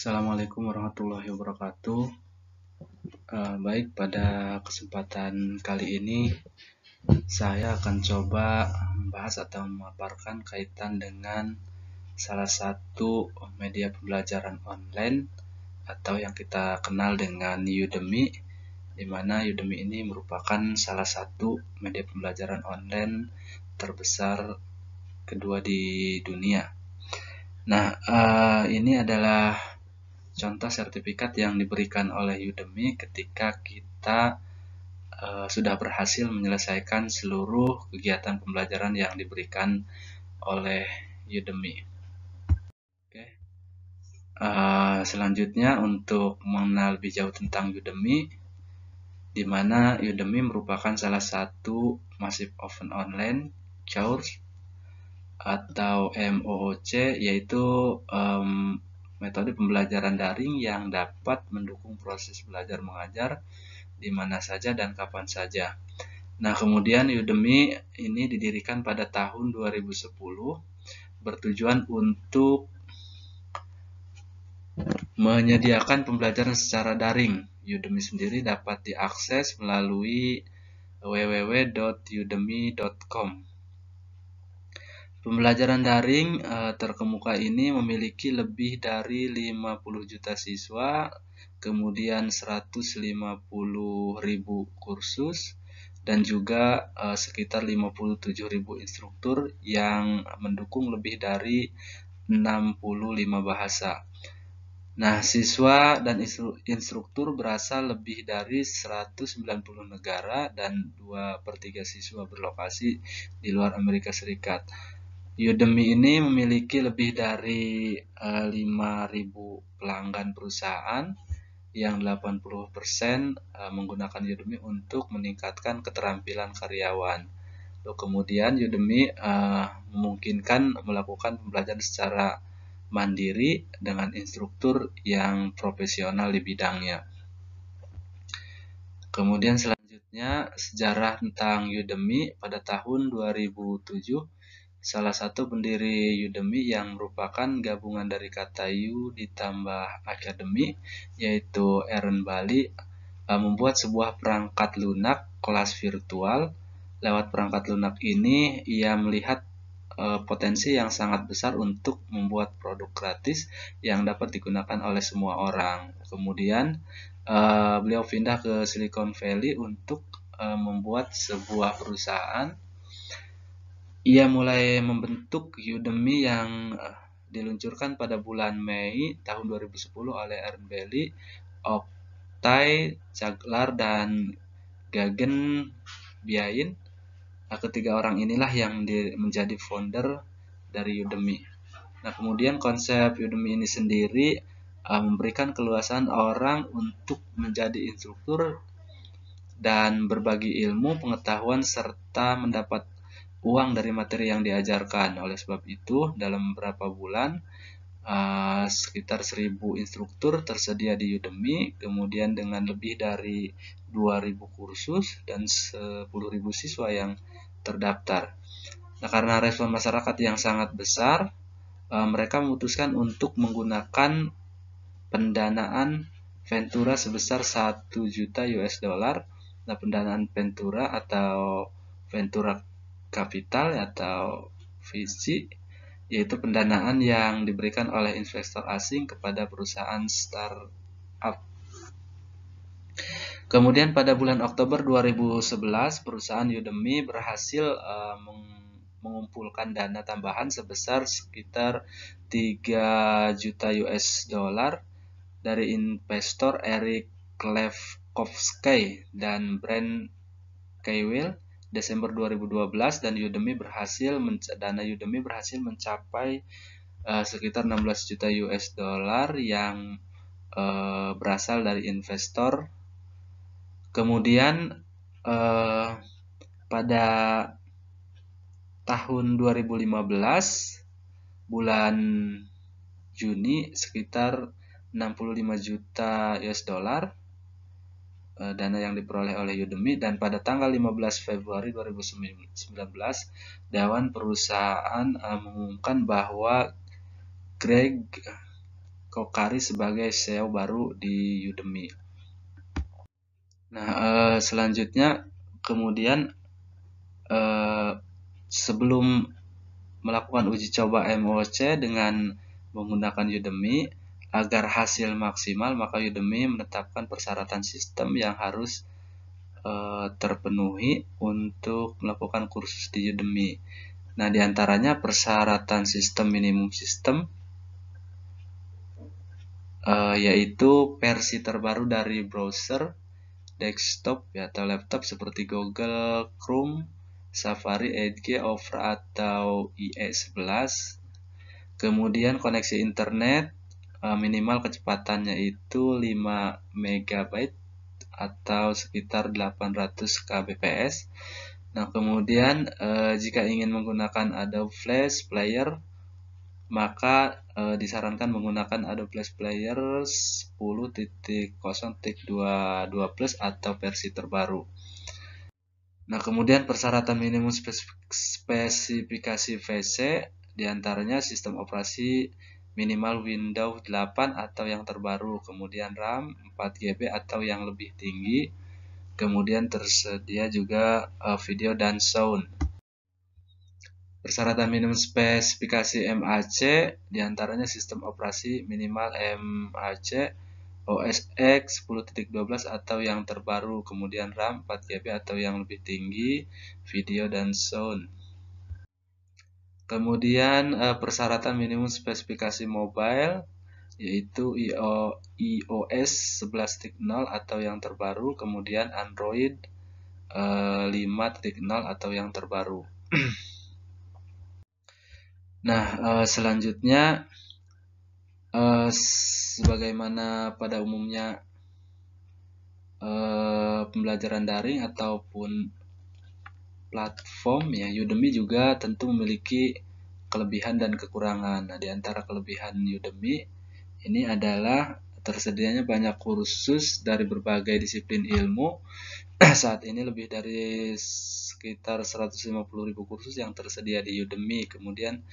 Assalamualaikum warahmatullahi wabarakatuh. Baik, pada kesempatan kali ini saya akan coba membahas atau memaparkan kaitan dengan salah satu media pembelajaran online atau yang kita kenal dengan Udemy, di mana Udemy ini merupakan salah satu media pembelajaran online terbesar kedua di dunia. Nah, ini adalah contoh sertifikat yang diberikan oleh Udemy ketika kita sudah berhasil menyelesaikan seluruh kegiatan pembelajaran yang diberikan oleh Udemy. Oke. Selanjutnya untuk mengenal lebih jauh tentang Udemy, di mana Udemy merupakan salah satu Massive Open Online Course atau MOOC, yaitu metode pembelajaran daring yang dapat mendukung proses belajar mengajar di mana saja dan kapan saja. Nah, kemudian Udemy ini didirikan pada tahun 2010 bertujuan untuk menyediakan pembelajaran secara daring. Udemy sendiri dapat diakses melalui www.udemy.com. Pembelajaran daring terkemuka ini memiliki lebih dari 50 juta siswa, kemudian 150.000 kursus, dan juga sekitar 57.000 instruktur yang mendukung lebih dari 65 bahasa. Nah, siswa dan instruktur berasal lebih dari 190 negara dan 2/3 siswa berlokasi di luar Amerika Serikat. Udemy ini memiliki lebih dari 5.000 pelanggan perusahaan yang 80% menggunakan Udemy untuk meningkatkan keterampilan karyawan. Kemudian Udemy memungkinkan melakukan pembelajaran secara mandiri dengan instruktur yang profesional di bidangnya. Kemudian selanjutnya sejarah tentang Udemy. Pada tahun 2007, salah satu pendiri Udemy yang merupakan gabungan dari kata U ditambah Academy, yaitu Eren Bali, membuat sebuah perangkat lunak kelas virtual. Lewat perangkat lunak ini, ia melihat potensi yang sangat besar untuk membuat produk gratis yang dapat digunakan oleh semua orang. Kemudian beliau pindah ke Silicon Valley untuk membuat sebuah perusahaan. Ia mulai membentuk Udemy yang diluncurkan pada bulan Mei tahun 2010 oleh Eren Bali, Oktay Caglar, dan Gagen Biain. Ketiga orang inilah yang menjadi founder dari Udemy. Nah, kemudian konsep Udemy ini sendiri memberikan keluasan orang untuk menjadi instruktur dan berbagi ilmu, pengetahuan, serta mendapat uang dari materi yang diajarkan. Oleh sebab itu, dalam beberapa bulan, sekitar 1.000 instruktur tersedia di Udemy, kemudian dengan lebih dari 2.000 kursus dan 10.000 siswa yang terdaftar. Nah, karena respon masyarakat yang sangat besar, mereka memutuskan untuk menggunakan pendanaan Ventura sebesar 1 juta US dollar. Nah, pendanaan Ventura atau Ventura Capital atau VC, yaitu pendanaan yang diberikan oleh investor asing kepada perusahaan startup. Kemudian pada bulan Oktober 2011, perusahaan Udemy berhasil mengumpulkan dana tambahan sebesar sekitar 3 juta US dollar dari investor Eric Lefkowski dan Brent Keywell Desember 2012, dan dana Udemy berhasil mencapai sekitar 16 juta US dollar yang berasal dari investor. Kemudian pada tahun 2015 bulan Juni sekitar 65 juta US dollar dana yang diperoleh oleh Udemy, dan pada tanggal 15 Februari 2019 Dewan Perusahaan mengumumkan bahwa Greg Kokari sebagai SEO baru di Udemy. Nah, selanjutnya kemudian sebelum melakukan uji coba MOOC dengan menggunakan Udemy, agar hasil maksimal maka Udemy menetapkan persyaratan sistem yang harus terpenuhi untuk melakukan kursus di Udemy. Nah, diantaranya persyaratan sistem minimum sistem, yaitu versi terbaru dari browser desktop atau laptop seperti Google Chrome, Safari, Edge, Opera atau IE11. Kemudian koneksi internet minimal kecepatannya itu 5 MB atau sekitar 800 kbps. Nah, kemudian jika ingin menggunakan Adobe Flash Player, maka disarankan menggunakan Adobe Flash Player 10.0.22 Plus atau versi terbaru. Nah, kemudian persyaratan minimum spesifikasi PC diantaranya sistem operasi minimal Windows 8 atau yang terbaru, kemudian RAM 4GB atau yang lebih tinggi, kemudian tersedia juga video dan sound. Persyaratan minimum spesifikasi MAC diantaranya sistem operasi minimal MAC OS X 10.12 atau yang terbaru, kemudian RAM 4GB atau yang lebih tinggi, video dan sound. Kemudian persyaratan minimum spesifikasi mobile yaitu iOS 11.0 atau yang terbaru, kemudian Android 5.0 atau yang terbaru. Nah, selanjutnya sebagaimana pada umumnya pembelajaran daring ataupun platform ya, Udemy juga tentu memiliki kelebihan dan kekurangan. Nah, di antara kelebihan Udemy ini adalah tersedianya banyak kursus dari berbagai disiplin ilmu. Saat ini lebih dari sekitar 150.000 kursus yang tersedia di Udemy. Kemudian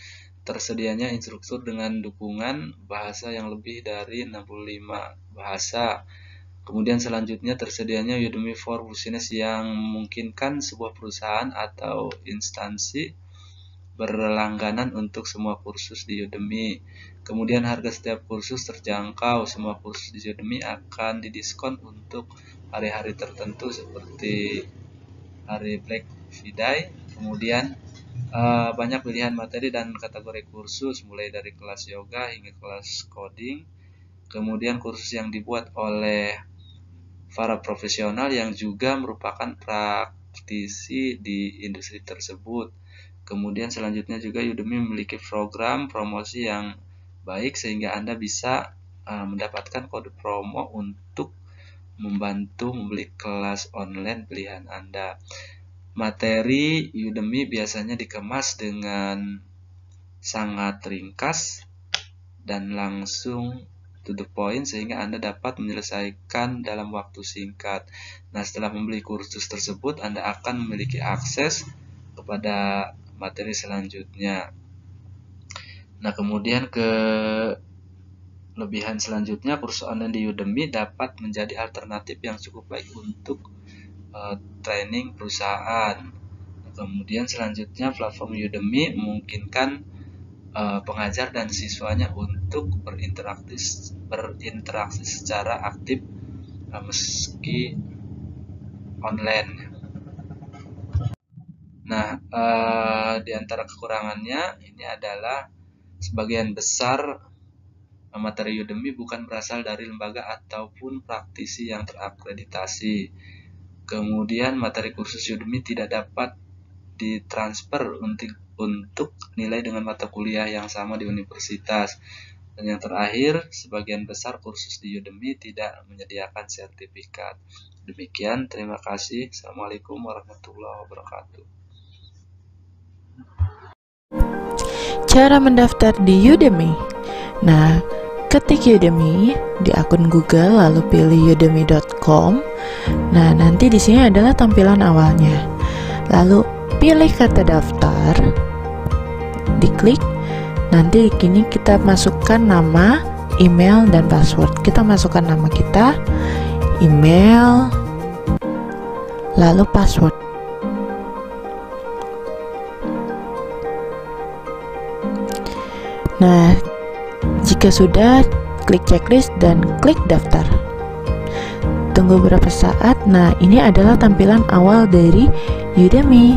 tersedianya instruktur dengan dukungan bahasa yang lebih dari 65 bahasa. Kemudian selanjutnya tersedianya Udemy for Business yang memungkinkan sebuah perusahaan atau instansi berlangganan untuk semua kursus di Udemy. Kemudian harga setiap kursus terjangkau. Semua kursus di Udemy akan didiskon untuk hari-hari tertentu seperti hari Black Friday. Kemudian banyak pilihan materi dan kategori kursus mulai dari kelas yoga hingga kelas coding. Kemudian kursus yang dibuat oleh para profesional yang juga merupakan praktisi di industri tersebut. Kemudian selanjutnya juga Udemy memiliki program promosi yang baik sehingga Anda bisa mendapatkan kode promo untuk membantu membeli kelas online pilihan Anda. Materi Udemy biasanya dikemas dengan sangat ringkas dan langsung to the point sehingga Anda dapat menyelesaikan dalam waktu singkat. Nah, setelah membeli kursus tersebut, Anda akan memiliki akses kepada materi selanjutnya. Nah, kemudian kelebihan selanjutnya, kursus online di Udemy dapat menjadi alternatif yang cukup baik untuk training perusahaan. Nah, kemudian selanjutnya, platform Udemy memungkinkan pengajar dan siswanya untuk berinteraksi secara aktif meski online. Nah, di antara kekurangannya ini adalah sebagian besar materi Udemy bukan berasal dari lembaga ataupun praktisi yang terakreditasi. Kemudian materi kursus Udemy tidak dapat ditransfer untuk nilai dengan mata kuliah yang sama di universitas. Dan yang terakhir, sebagian besar kursus di Udemy tidak menyediakan sertifikat. Demikian, terima kasih. Assalamualaikum warahmatullahi wabarakatuh. Cara mendaftar di Udemy. Nah, ketik Udemy di akun Google lalu pilih udemy.com. Nah, nanti di sini adalah tampilan awalnya. Lalu pilih kata daftar, diklik. Nanti di sini kita masukkan nama email, dan password. Kita masukkan nama kita, email, lalu password. Nah, jika sudah, klik checklist dan klik daftar. Tunggu beberapa saat. Nah, ini adalah tampilan awal dari Udemy.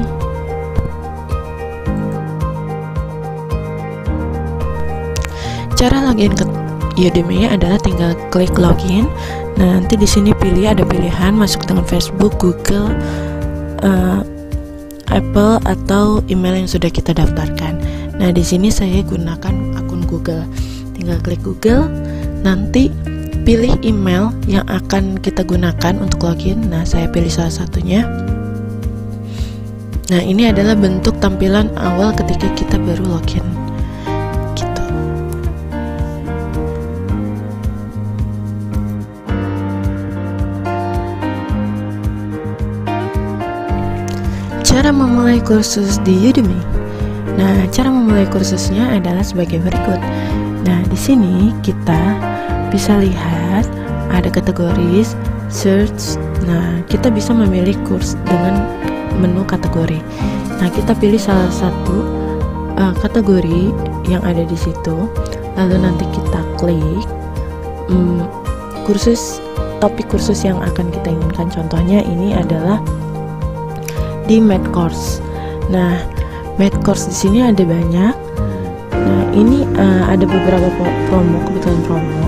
Cara login ke Udemy adalah tinggal klik login. Nah, nanti di sini ada pilihan masuk dengan Facebook, Google, Apple atau email yang sudah kita daftarkan. Nah, di sini saya gunakan akun Google. Tinggal klik Google, nanti pilih email yang akan kita gunakan untuk login. Nah, saya pilih salah satunya. Nah, ini adalah bentuk tampilan awal ketika kita baru login. Gitu. Cara memulai kursus di Udemy. Nah, cara memulai kursusnya adalah sebagai berikut. Nah, di sini kita bisa lihat ada kategori search. Nah, kita bisa memilih kurs dengan menu kategori. Nah, kita pilih salah satu kategori yang ada di situ. Lalu nanti kita klik topik kursus yang akan kita inginkan. Contohnya ini adalah di Math Course. Nah, Math Course di sini ada banyak. Nah, ini ada beberapa kebetulan promo.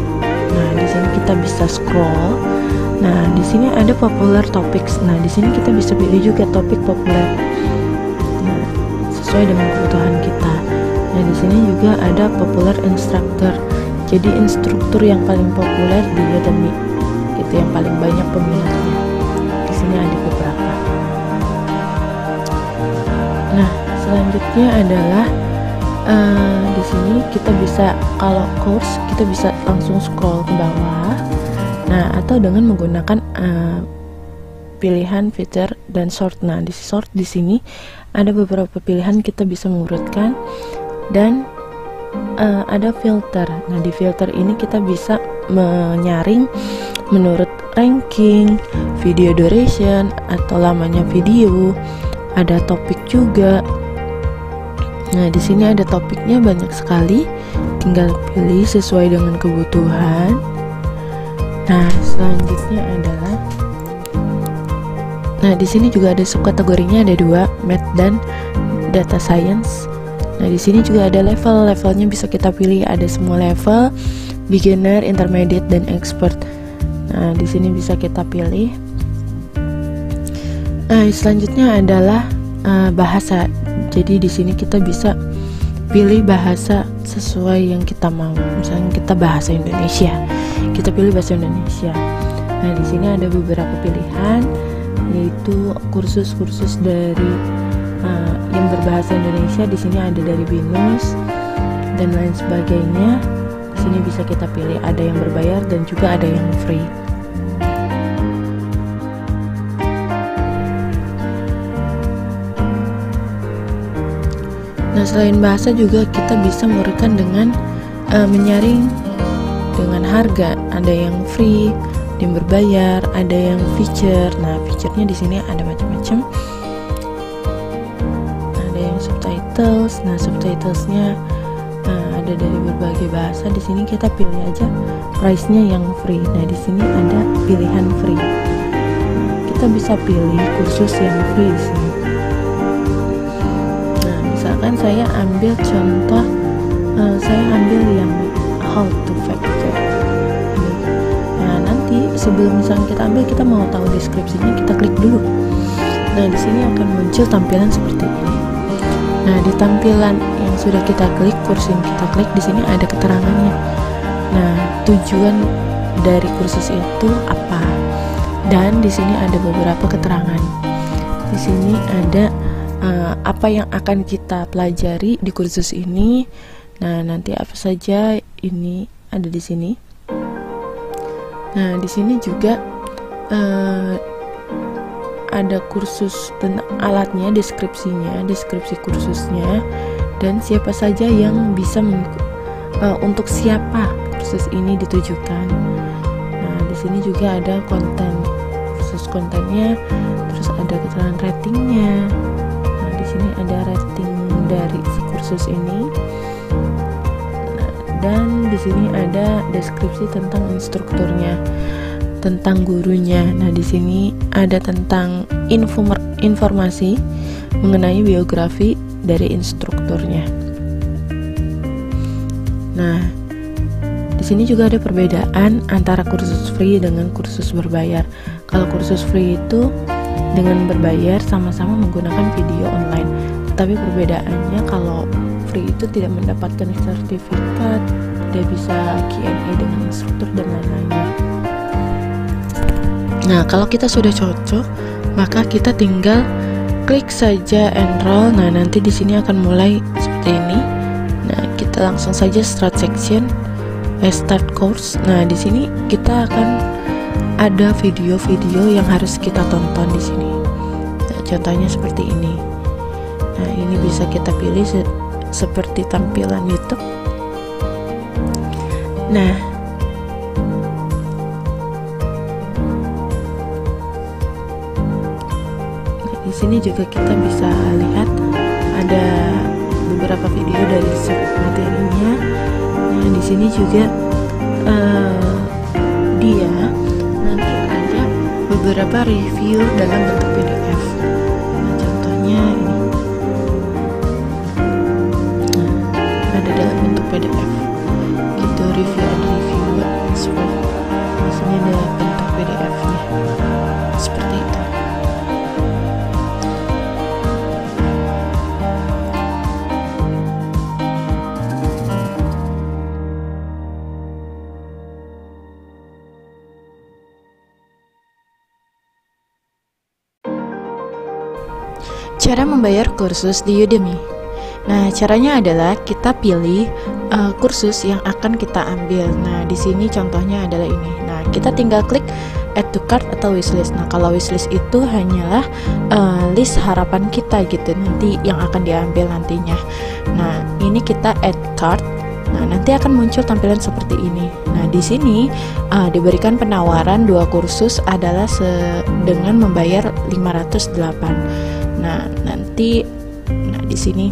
Nah, di sini kita bisa scroll. Nah, di sini ada popular topics. Nah, di sini kita bisa pilih juga topik populer. Nah, sesuai dengan kebutuhan kita. Nah, di sini juga ada popular instructor. Jadi instruktur yang paling populer di Udemy. Itu yang paling banyak peminatnya. Di sini ada beberapa. Nah, selanjutnya adalah di sini kita bisa, kalau course kita bisa langsung scroll ke bawah. Nah, atau dengan menggunakan pilihan filter dan sort. Nah, di sort di sini ada beberapa pilihan, kita bisa mengurutkan dan ada filter. Nah, di filter ini kita bisa menyaring menurut ranking, video duration atau lamanya video. Ada topik juga. Nah, di sini ada topiknya banyak sekali. Tinggal pilih sesuai dengan kebutuhan. Nah, selanjutnya adalah di sini juga ada subkategorinya, ada 2, Math dan Data Science. Nah, di sini juga ada levelnya bisa kita pilih, ada semua level, beginner, intermediate, dan expert. Nah, di sini bisa kita pilih. Nah, selanjutnya adalah bahasa. Jadi di sini kita bisa pilih bahasa sesuai yang kita mau. Misalnya kita bahasa Indonesia, kita pilih bahasa Indonesia. Nah, di sini ada beberapa pilihan, yaitu kursus-kursus dari yang berbahasa Indonesia. Di sini ada dari BINUS dan lain sebagainya. Di sini bisa kita pilih, ada yang berbayar dan juga ada yang free. Nah, selain bahasa juga kita bisa mengurutkan dengan menyaring dengan harga. Ada yang free, yang berbayar, ada yang feature. Nah, feature-nya di sini ada macam-macam. Ada yang subtitles. Nah, subtitles-nya ada dari berbagai bahasa. Di sini kita pilih aja price-nya yang free. Nah, di sini ada pilihan free. Nah, kita bisa pilih kursus yang free di sini. Misalkan saya ambil contoh, saya ambil yang how to factor. Nah, nanti sebelum misalnya kita ambil, kita mau tahu deskripsinya, kita klik dulu. Nah, di sini akan muncul tampilan seperti ini. Nah, di tampilan yang sudah kita klik, kursus yang kita klik, di sini ada keterangannya. Nah, tujuan dari kursus itu apa? Dan di sini ada beberapa keterangan. Di sini ada apa yang akan kita pelajari di kursus ini. Nah, nanti apa saja ini ada di sini. Nah, di sini juga ada kursus tentang alatnya, deskripsi kursusnya, dan siapa saja yang bisa untuk siapa kursus ini ditujukan. Nah, di sini juga ada kontennya, terus ada keterangan ratingnya. Nah, di sini ada rating dari si kursus ini. Nah, dan di sini ada deskripsi tentang instrukturnya, tentang gurunya. Nah, di sini ada tentang informasi mengenai biografi dari instrukturnya. Nah, di sini juga ada perbedaan antara kursus free dengan kursus berbayar. Kalau kursus free itu dengan berbayar sama-sama menggunakan video online. Tetapi perbedaannya kalau free itu tidak mendapatkan sertifikat, tidak bisa Q&A dengan instruktur dan lain-lainnya. Nah, kalau kita sudah cocok, maka kita tinggal klik saja enroll. Nah, nanti di sini akan mulai seperti ini. Nah, kita langsung saja start section, start course. Nah, di sini kita akan ada video-video yang harus kita tonton di sini. Nah, contohnya seperti ini. Nah, ini bisa kita pilih seperti tampilan YouTube. Nah, di sini juga kita bisa lihat ada beberapa video dari materinya. Nah, di sini juga dia nanti ada beberapa review dalam bentuk PDF. Nah, contohnya ini. Nah, ada dalam bentuk PDF. Gitu, review expert. Di sini ada bentuk PDF-nya. Seperti itu. Cara membayar kursus di Udemy. Nah, caranya adalah kita pilih kursus yang akan kita ambil. Nah, di sini contohnya adalah ini. Nah, kita tinggal klik add to cart atau wishlist. Nah, kalau wishlist itu hanyalah list harapan kita gitu, nanti yang akan diambil nantinya. Nah, ini kita add cart. Nah, nanti akan muncul tampilan seperti ini. Nah, di sini diberikan penawaran 2 kursus adalah dengan membayar 508. Nah, nanti di sini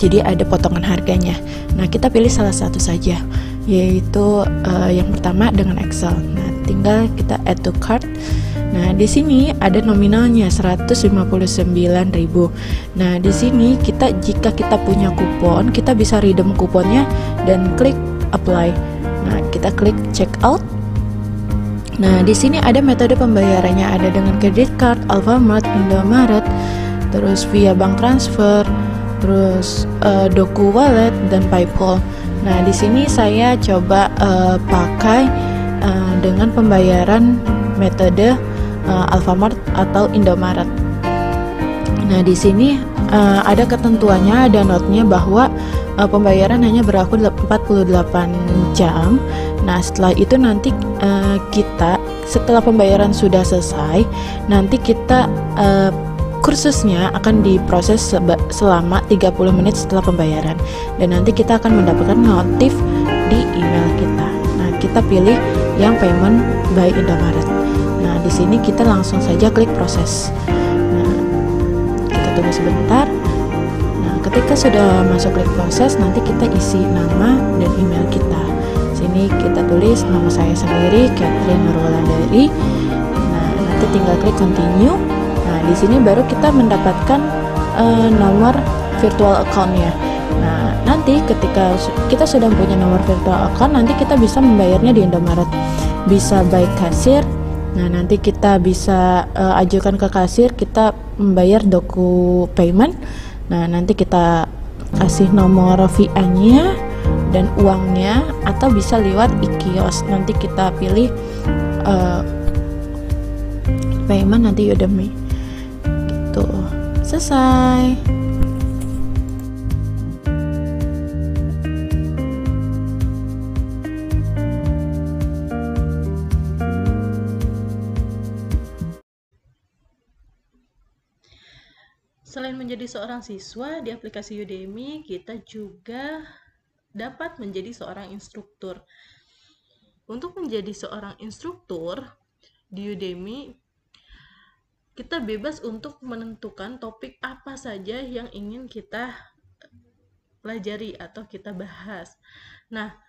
jadi ada potongan harganya. Nah, kita pilih salah satu saja, yaitu yang pertama dengan Excel. Nah, tinggal kita add to cart. Nah, di sini ada nominalnya 159.000. Nah, di sini jika kita punya kupon, kita bisa redeem kuponnya dan klik apply. Nah, kita klik check out. Nah, di sini ada metode pembayarannya, ada dengan credit card, Alfamart, Indomaret, terus via bank transfer, terus Doku Wallet dan PayPal. Nah, di sini saya coba pakai dengan pembayaran metode Alfamart atau Indomaret. Nah, di sini ada ketentuannya, ada notnya bahwa pembayaran hanya berlaku 48 jam. Nah, setelah itu nanti setelah pembayaran sudah selesai, nanti kita kursusnya akan diproses selama 30 menit setelah pembayaran, dan nanti kita akan mendapatkan notif di email kita. Nah, kita pilih yang payment by Indomaret. Nah, di sini kita langsung saja klik proses. Nah, kita tunggu sebentar. Nah, ketika sudah masuk klik proses, nanti kita isi nama dan email kita. Sini kita tulis nama saya sendiri, Catherine Nurwulandari. Nah, nanti tinggal klik continue. Nah, di sini baru kita mendapatkan nomor virtual account-nya. Nah, nanti ketika kita sudah punya nomor virtual account, nanti kita bisa membayarnya di Indomaret. Bisa by kasir. Nah, nanti kita bisa ajukan ke kasir, kita membayar Doku payment. Nah, nanti kita kasih nomor VA-nya dan uangnya, atau bisa lewat e-kios. Nanti kita pilih payment nanti Udemy. Gitu. Selesai. Selain menjadi seorang siswa di aplikasi Udemy, kita juga dapat menjadi seorang instruktur. Untuk menjadi seorang instruktur di Udemy, kita bebas untuk menentukan topik apa saja yang ingin kita pelajari atau kita bahas. Nah,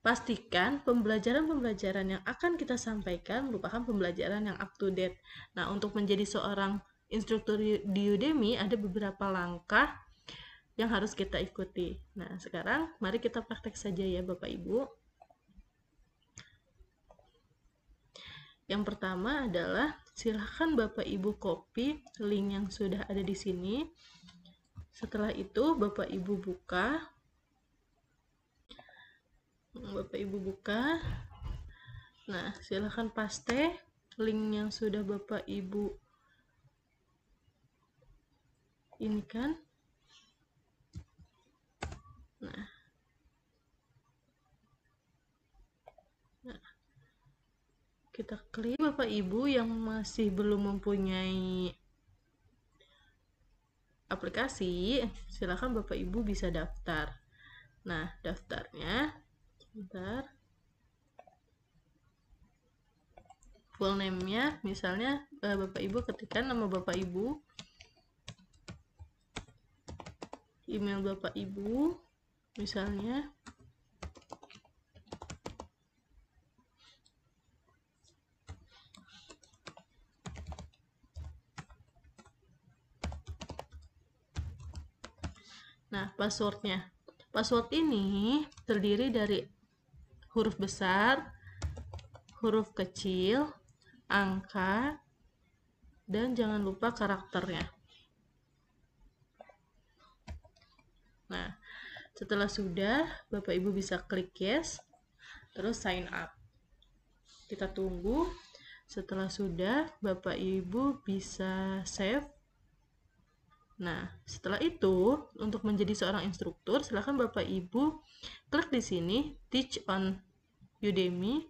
pastikan pembelajaran-pembelajaran yang akan kita sampaikan merupakan pembelajaran yang up to date. Nah, untuk menjadi seorang instruktur di Udemy ada beberapa langkah yang harus kita ikuti. Nah, sekarang mari kita praktek saja ya Bapak Ibu. Yang pertama adalah silahkan Bapak Ibu copy link yang sudah ada di sini. Setelah itu Bapak Ibu buka. Nah, silahkan paste link yang sudah Bapak Ibu ini kan. Nah, kita klik. Bapak Ibu yang masih belum mempunyai aplikasi, silakan Bapak Ibu bisa daftar. Nah, daftarnya sebentar. Full name-nya misalnya Bapak Ibu ketikkan nama Bapak Ibu, email Bapak Ibu misalnya. Nah, passwordnya. Password ini terdiri dari huruf besar, huruf kecil, angka, dan jangan lupa karakternya. Nah, setelah sudah, Bapak Ibu bisa klik yes, terus sign up. Kita tunggu. Setelah sudah, Bapak Ibu bisa save. Nah, setelah itu, untuk menjadi seorang instruktur, silakan Bapak Ibu klik di sini, Teach on Udemy.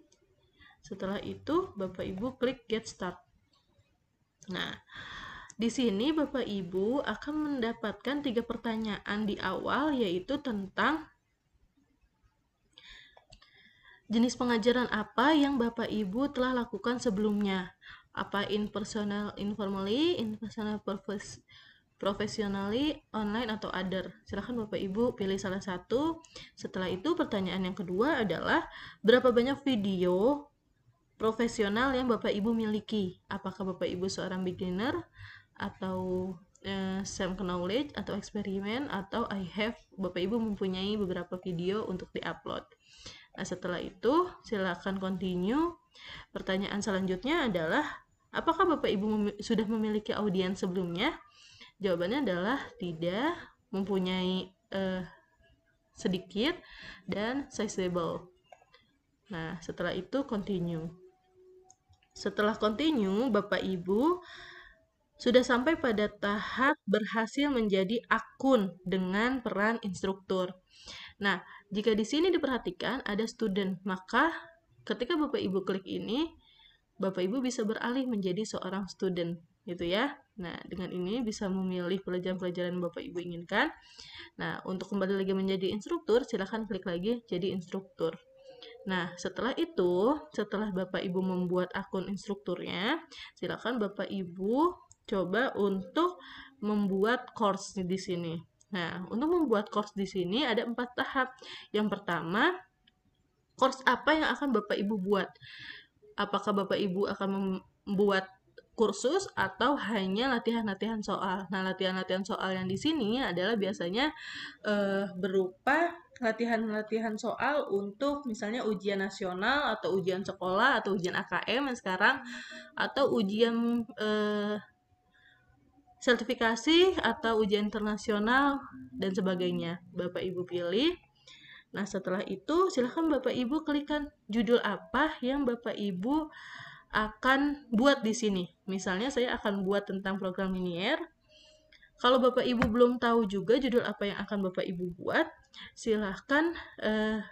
Setelah itu, Bapak Ibu klik Get Start. Nah, di sini Bapak Ibu akan mendapatkan 3 pertanyaan di awal, yaitu tentang jenis pengajaran apa yang Bapak Ibu telah lakukan sebelumnya. Apa in personal, informally, in personal professionally, online, atau other. Silahkan Bapak Ibu pilih salah satu. Setelah itu pertanyaan yang kedua adalah berapa banyak video profesional yang Bapak Ibu miliki? Apakah Bapak Ibu seorang beginner atau some knowledge atau eksperimen, atau I have, Bapak Ibu mempunyai beberapa video untuk diupload. Nah, setelah itu silakan continue. Pertanyaan selanjutnya adalah apakah Bapak Ibu sudah memiliki audiens sebelumnya? Jawabannya adalah tidak, mempunyai sedikit, dan sizable. Nah, setelah itu continue. Setelah continue, Bapak Ibu sudah sampai pada tahap berhasil menjadi akun dengan peran instruktur. Nah, jika di sini diperhatikan ada student, maka ketika Bapak Ibu klik ini, Bapak Ibu bisa beralih menjadi seorang student, gitu ya. Nah, dengan ini bisa memilih pelajaran-pelajaran Bapak Ibu inginkan. Nah, untuk kembali lagi menjadi instruktur, silakan klik lagi jadi instruktur. Nah, setelah itu, setelah Bapak Ibu membuat akun instrukturnya, silakan Bapak Ibu coba untuk membuat course di sini. Nah, untuk membuat course di sini ada 4 tahap. Yang pertama, course apa yang akan Bapak Ibu buat? Apakah Bapak Ibu akan membuat kursus atau hanya latihan-latihan soal? Nah, latihan-latihan soal yang di sini adalah biasanya berupa latihan-latihan soal untuk misalnya ujian nasional atau ujian sekolah atau ujian AKM yang sekarang, atau ujian sertifikasi atau ujian internasional dan sebagainya. Bapak Ibu pilih. Nah, setelah itu silahkan Bapak Ibu klikkan judul apa yang Bapak Ibu akan buat di sini. Misalnya saya akan buat tentang program linear. Kalau Bapak Ibu belum tahu juga judul apa yang akan Bapak Ibu buat, silahkan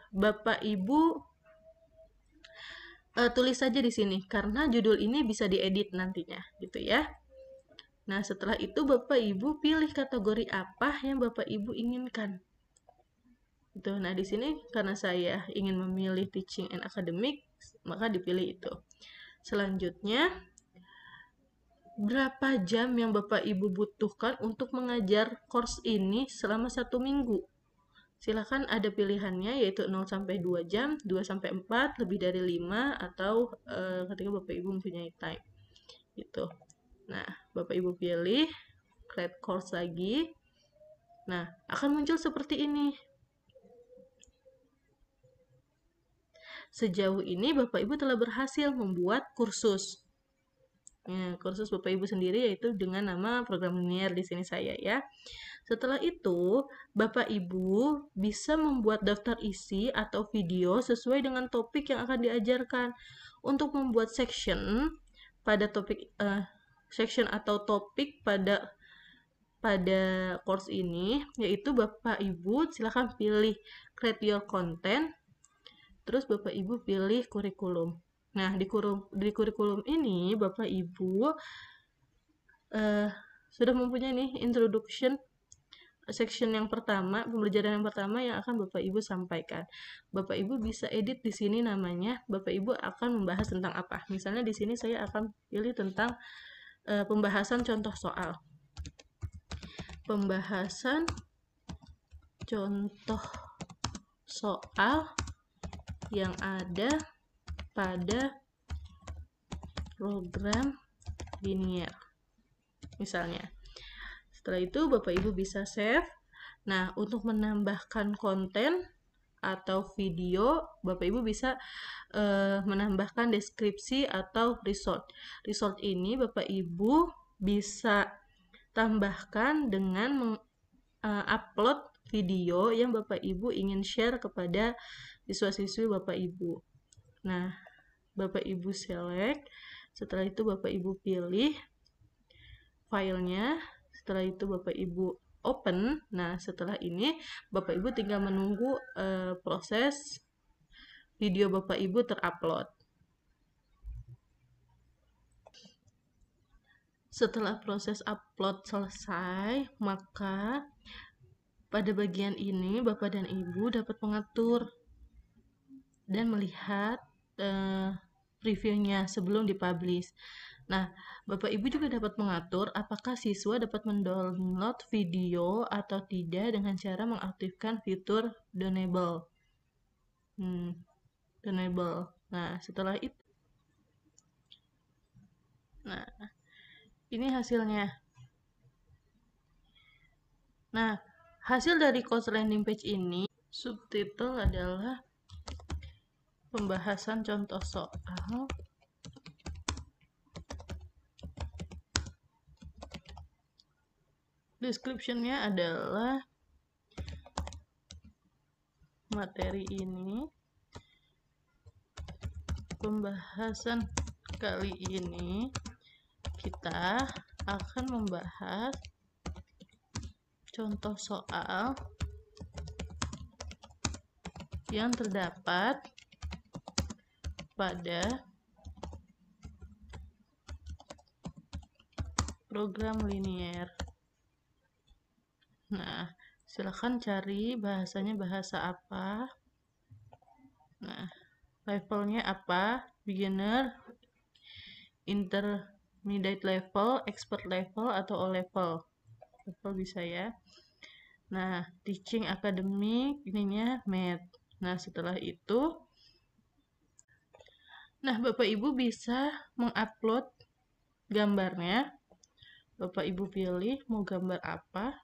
Bapak Ibu tulis saja di sini, karena judul ini bisa diedit nantinya, gitu ya. Nah, setelah itu Bapak Ibu pilih kategori apa yang Bapak Ibu inginkan. Gitu. Nah, di sini karena saya ingin memilih teaching and academic, maka dipilih itu. Selanjutnya, berapa jam yang Bapak Ibu butuhkan untuk mengajar course ini selama 1 minggu? Silakan ada pilihannya yaitu 0 sampai 2 jam, 2 sampai 4, lebih dari 5, atau ketika Bapak Ibu mempunyai time. Gitu. Nah, Bapak Ibu pilih create course lagi. Nah, akan muncul seperti ini. Sejauh ini Bapak Ibu telah berhasil membuat kursus. Ya, kursus Bapak Ibu sendiri yaitu dengan nama program linear di sini saya ya. Setelah itu, Bapak Ibu bisa membuat daftar isi atau video sesuai dengan topik yang akan diajarkan. Untuk membuat section pada topik section atau topik pada course ini, yaitu Bapak Ibu silakan pilih create your content, terus Bapak Ibu pilih kurikulum. Nah, di kurikulum ini Bapak Ibu sudah mempunyai nih introduction section yang pertama, pembelajaran yang pertama yang akan Bapak Ibu sampaikan. Bapak Ibu bisa edit di sini namanya. Bapak Ibu akan membahas tentang apa? Misalnya di sini saya akan pilih tentang pembahasan contoh soal. Pembahasan contoh soal yang ada pada program linear. Misalnya. Setelah itu Bapak Ibu bisa save. Nah, untuk menambahkan konten atau video, Bapak Ibu bisa menambahkan deskripsi atau result. Result ini Bapak Ibu bisa tambahkan dengan upload video yang Bapak Ibu ingin share kepada siswa-siswi Bapak Ibu. Nah, Bapak Ibu select. Setelah itu Bapak Ibu pilih filenya. Setelah itu Bapak Ibu open. Nah, setelah ini Bapak Ibu tinggal menunggu proses video Bapak Ibu terupload. Setelah proses upload selesai, maka pada bagian ini Bapak dan Ibu dapat mengatur dan melihat previewnya sebelum dipublish. Nah, Bapak Ibu juga dapat mengatur apakah siswa dapat mendownload video atau tidak dengan cara mengaktifkan fitur Donable. Donable. Nah, setelah itu. Nah, ini hasilnya. Nah, hasil dari course landing page ini, subtitle adalah pembahasan contoh soal description-nya adalah materi ini, pembahasan kali ini kita akan membahas contoh soal yang terdapat pada program linear. Nah, silakan cari bahasanya bahasa apa. Nah, levelnya apa? Beginner, intermediate level, expert level, atau O level. Level bisa ya. Nah, teaching academic, ininya math. Nah, setelah itu, nah, Bapak Ibu bisa mengupload gambarnya. Bapak Ibu pilih mau gambar apa.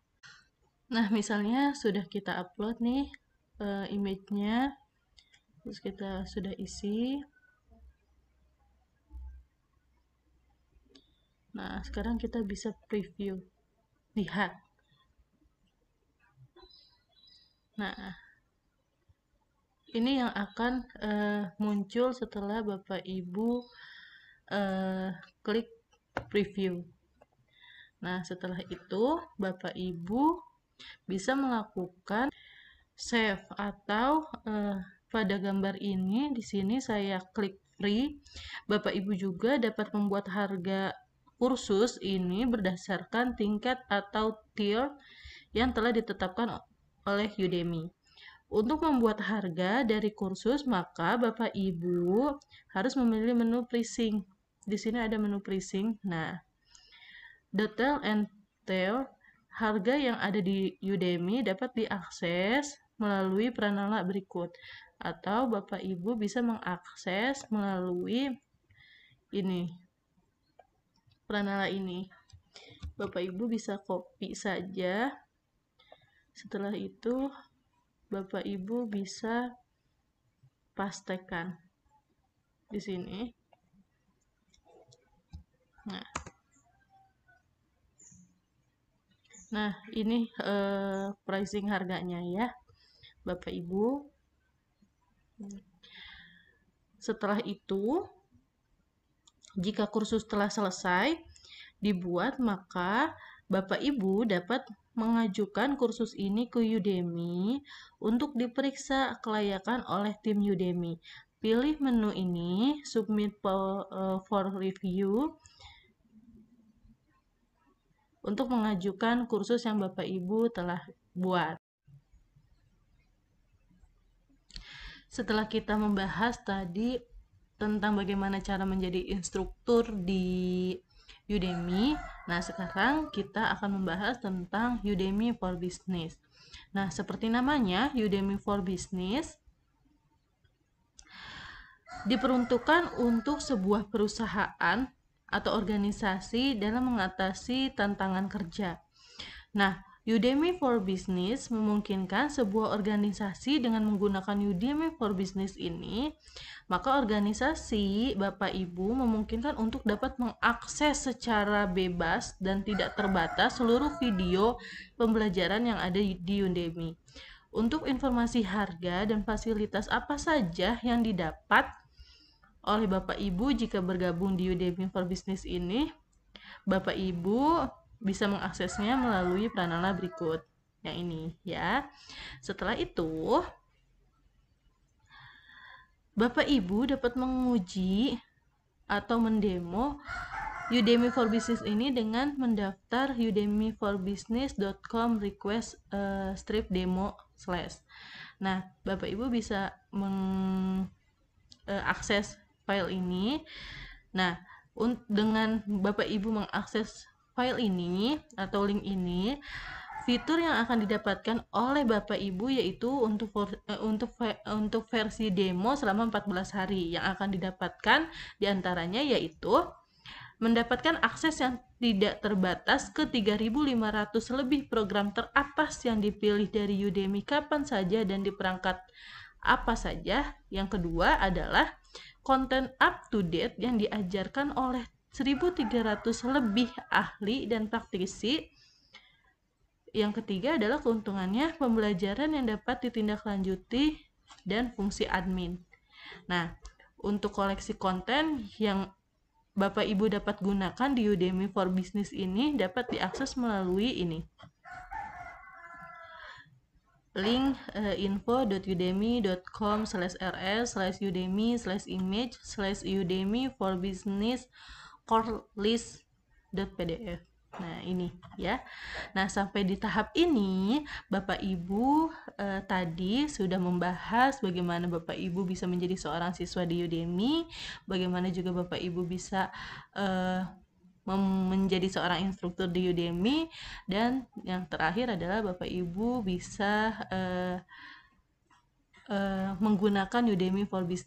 Nah, misalnya sudah kita upload nih image-nya, terus kita sudah isi. Nah, sekarang kita bisa preview. Lihat. Nah, ini yang akan muncul setelah Bapak Ibu klik preview. Nah, setelah itu Bapak Ibu bisa melakukan save atau pada gambar ini di sini saya klik free. Bapak Ibu juga dapat membuat harga kursus ini berdasarkan tingkat atau tier yang telah ditetapkan oleh Udemy. Untuk membuat harga dari kursus, maka Bapak Ibu harus memilih menu pricing. Di sini ada menu pricing. Nah, detail and tail harga yang ada di Udemy dapat diakses melalui pranala berikut, atau Bapak Ibu bisa mengakses melalui ini, pranala ini. Bapak Ibu bisa copy saja. Setelah itu Bapak Ibu bisa pastekan di sini. Nah, ini pricing harganya ya, Bapak Ibu. Setelah itu, jika kursus telah selesai dibuat, maka Bapak Ibu dapat mengajukan kursus ini ke Udemy untuk diperiksa kelayakan oleh tim Udemy. Pilih menu ini, submit for review, untuk mengajukan kursus yang Bapak Ibu telah buat. Setelah kita membahas tadi tentang bagaimana cara menjadi instruktur di Udemy, nah sekarang kita akan membahas tentang Udemy for Business. Nah, seperti namanya, Udemy for Business diperuntukkan untuk sebuah perusahaan atau organisasi dalam mengatasi tantangan kerja. Nah, Udemy for Business memungkinkan sebuah organisasi dengan menggunakan Udemy for Business ini, maka organisasi Bapak Ibu memungkinkan untuk dapat mengakses secara bebas dan tidak terbatas seluruh video pembelajaran yang ada di Udemy. Untuk informasi harga dan fasilitas apa saja yang didapat oleh Bapak Ibu jika bergabung di Udemy for Business ini, Bapak Ibu bisa mengaksesnya melalui pranala berikut yang ini ya. Setelah itu, Bapak Ibu dapat menguji atau mendemo Udemy for Business ini dengan mendaftar udemyforbusiness.com request strip demo /. Nah, Bapak Ibu bisa mengakses file ini. Nah, dengan Bapak Ibu mengakses file ini atau link ini, fitur yang akan didapatkan oleh Bapak Ibu yaitu untuk versi demo selama 14 hari. Yang akan didapatkan diantaranya yaitu mendapatkan akses yang tidak terbatas ke 3.500 lebih program teratas yang dipilih dari Udemy kapan saja dan di perangkat apa saja. Yang kedua adalah konten up to date yang diajarkan oleh 1.300 lebih ahli dan praktisi. Yang ketiga adalah keuntungannya pembelajaran yang dapat ditindaklanjuti dan fungsi admin. Nah, untuk koleksi konten yang Bapak Ibu dapat gunakan di Udemy for Business ini dapat diakses melalui ini. Link info.udemy.com/rs/udemy/image/udemy for business courselist.pdf. Nah, ini ya. Nah, sampai di tahap ini Bapak Ibu tadi sudah membahas bagaimana Bapak Ibu bisa menjadi seorang siswa di Udemy, bagaimana juga Bapak Ibu bisa menjadi seorang instruktur di Udemy, dan yang terakhir adalah Bapak Ibu bisa menggunakan Udemy for Business.